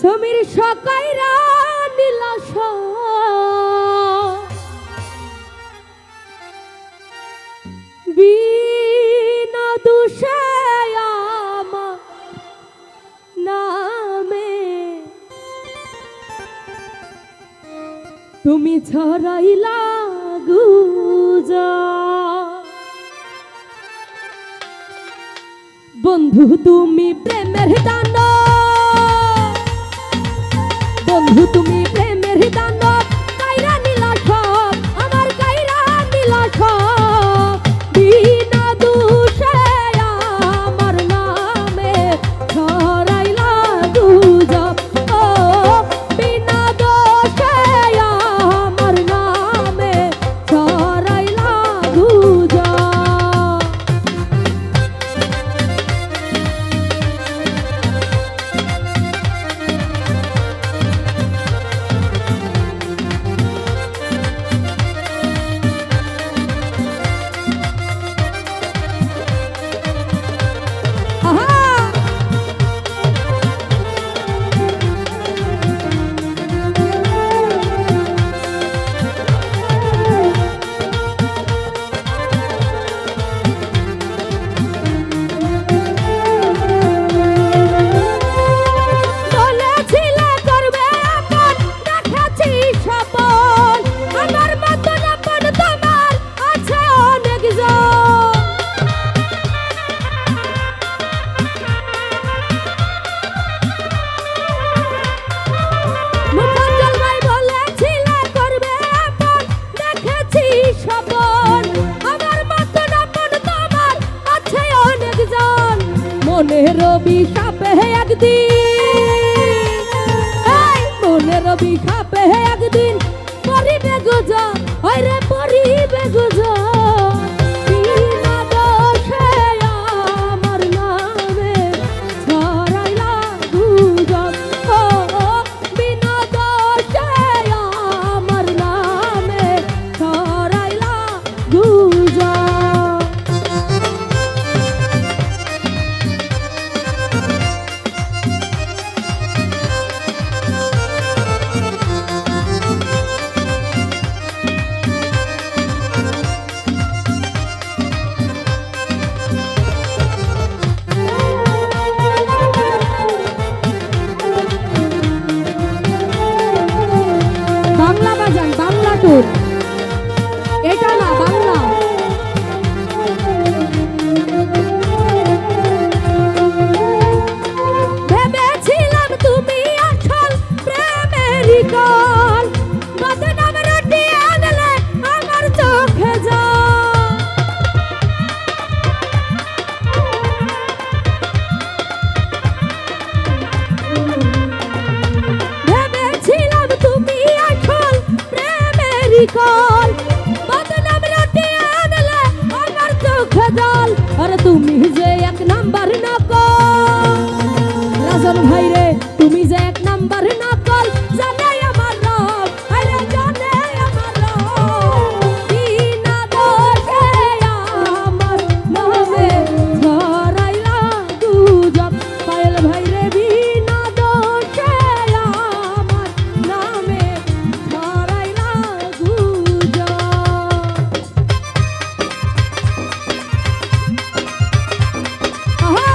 সমীর সকাইরা নীলাশ বিনা দুষে আমার নামে তুমি ছড়াইলা গুজব। বন্ধু তুমি প্রেমের দানব, বন্ধু তুমি প্রেমের দানব, কাইরা নিলা সব আমার কাইরা নিলা সব বিনা দোষে আমার নামে ছড়াইলা গুজব। ও বিনা দোষে আমার নামে ছড়াইলা গুজব। মনের অভিশাপে একদিন, মনের অভিশাপে একদিন পরিবে গুজব, ওরে পরিবে গুজব। বিনা দোষে আমার নামে ছড়াইলা গুজব। ও বিনা দোষে আমার নামে ছড়াইলা গুজব। বাংলা বাজান, বাংলা টুর, এটা না বাংলা। ভেবেছিলাম তুমি আসল প্রেমেরই কল, বদনাম রটিয়ে আনলে আমার চোখে জল। ভেবেছিলাম তুমি আসল প্রেমেরই কল, বদনাম রটিয়ে আনলে আমার চোখে জল। আরে তুমি যে এক নাম্বার নকল, রাজন ভাই রে তুমি যে এক নাম্বার নকল, জানে আমার রব, আরে জানে আমার রব। বিনা দোষে আমার নামে ছড়াইলা গুজব, পায়েল ভাই রে বিনা দোষে আমার নামে ছড়াইলা গুজব। আহা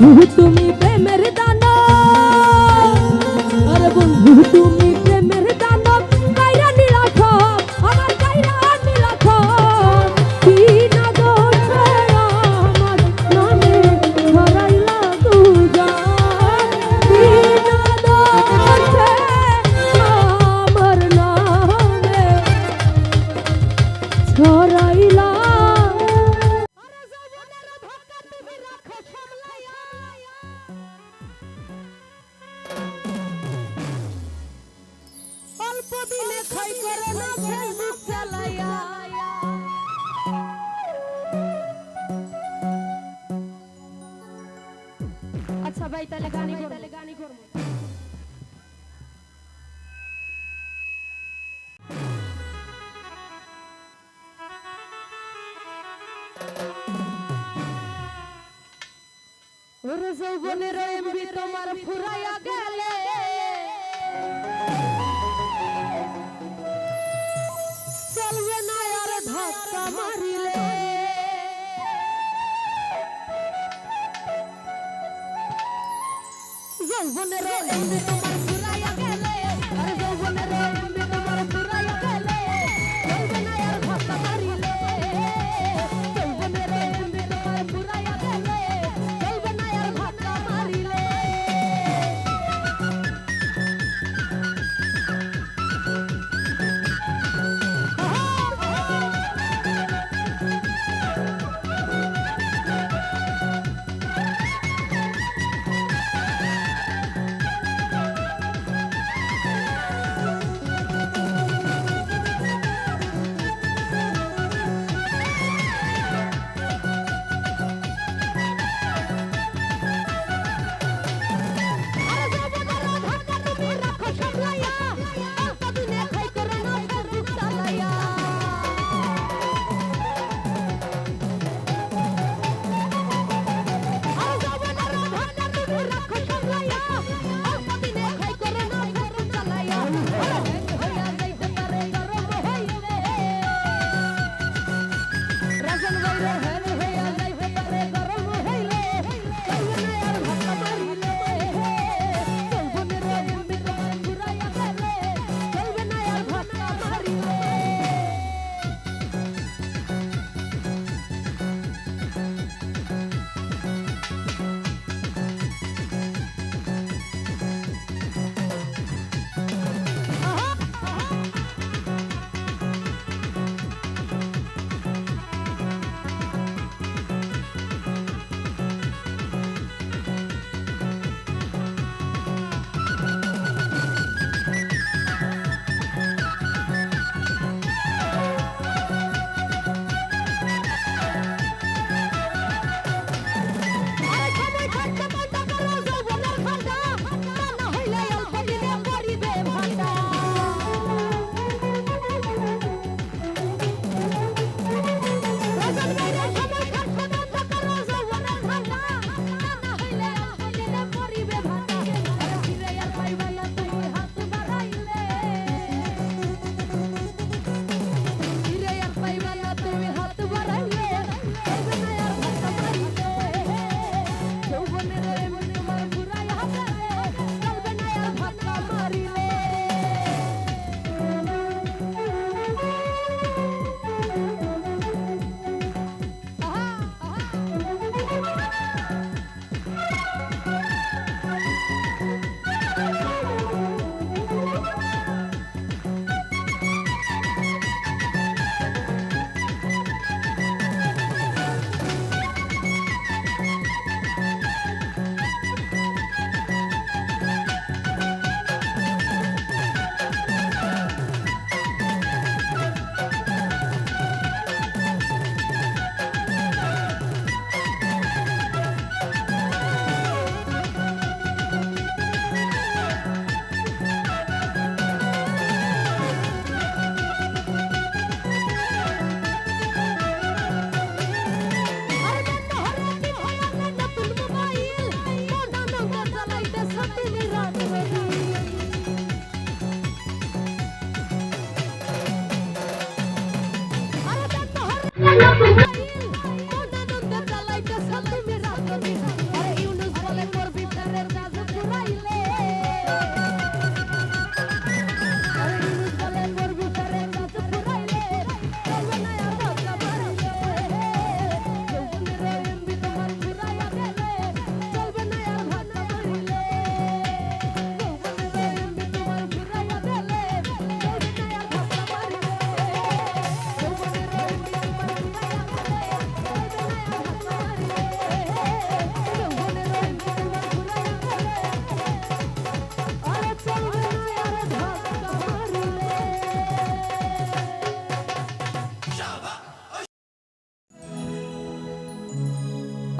বন্ধু তুমি প্রেমের দানব, আরে বন্ধু তুমি প্রেমের দানব, গায়রা নীলাক্ষর আমার গায়রা নীলাক্ষর, কি না দোষে আমার নামে ছড়াইলা দুজন, কি না দোষে আমার নামে ছড়াইলা। অল্প দিনে খাই করে না ফেসবুক চালাইয়া, আচ্ছা ভাই তাহলে গানি করবো। ওরে যৌবনের এমবি তোমার ফুরাইয়া গেলে, চলবে না আর ধাক্কা মারিলে, যৌবনের এমবি তোমার ফুরাইয়া গেলে, আরে যৌবনের এমবি তোমার ফুরাইয়া গেলে, চলবে না আর ধাক্কা মারিলে, যৌবনের এমবি তোমার ফুরাইয়া গেলে, চলবে না আর ধাক্কা মারিলে।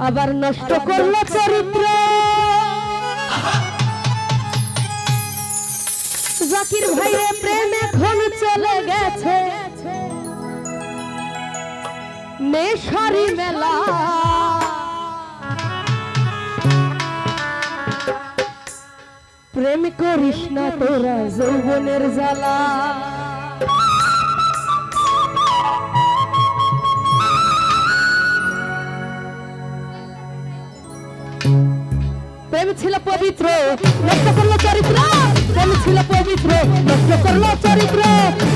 আবার নষ্ট করলো চরিত্র। জাকির ভাইয়ের প্রেম এখন চলে গেছে নেশারি মেলা। প্রেম করিস না তোরা যৌবনের জ্বালা। প্রেম ছিল পবিত্র নষ্ট করলো চরিত্র। প্রেম ছিল পবিত্র নষ্ট করলো চরিত্র।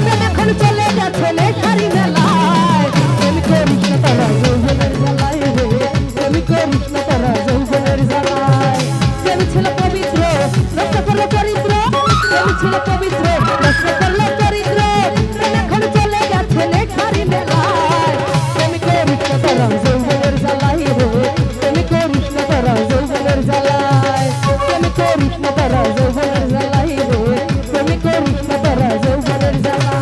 প্রেম এখন চলে গেছে নেশারি মেলায়। প্রেম করিস না তোরা যৌবনের জ্বালায় রে। প্রেম করিস না তোরা যৌবনের জ্বালায়। প্রেম ছিল পবিত্র নষ্ট করলো চরিত্র। প্রেম ছিল পবিত্র নষ্ট করলো চরিত্র। প্রেম এখন চলে গেছে নেশারি মেলায়। প্রেম করিস না তোরা যৌবনের জ্বালায় রে। প্রেম করিস না তোরা যৌবনের জ্বালায়। প্রেম করিস না তোরা যৌবনের জ্বালায় রে। প্রেম করিস না তোরা যৌবনের জ্বালায়।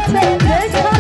আছে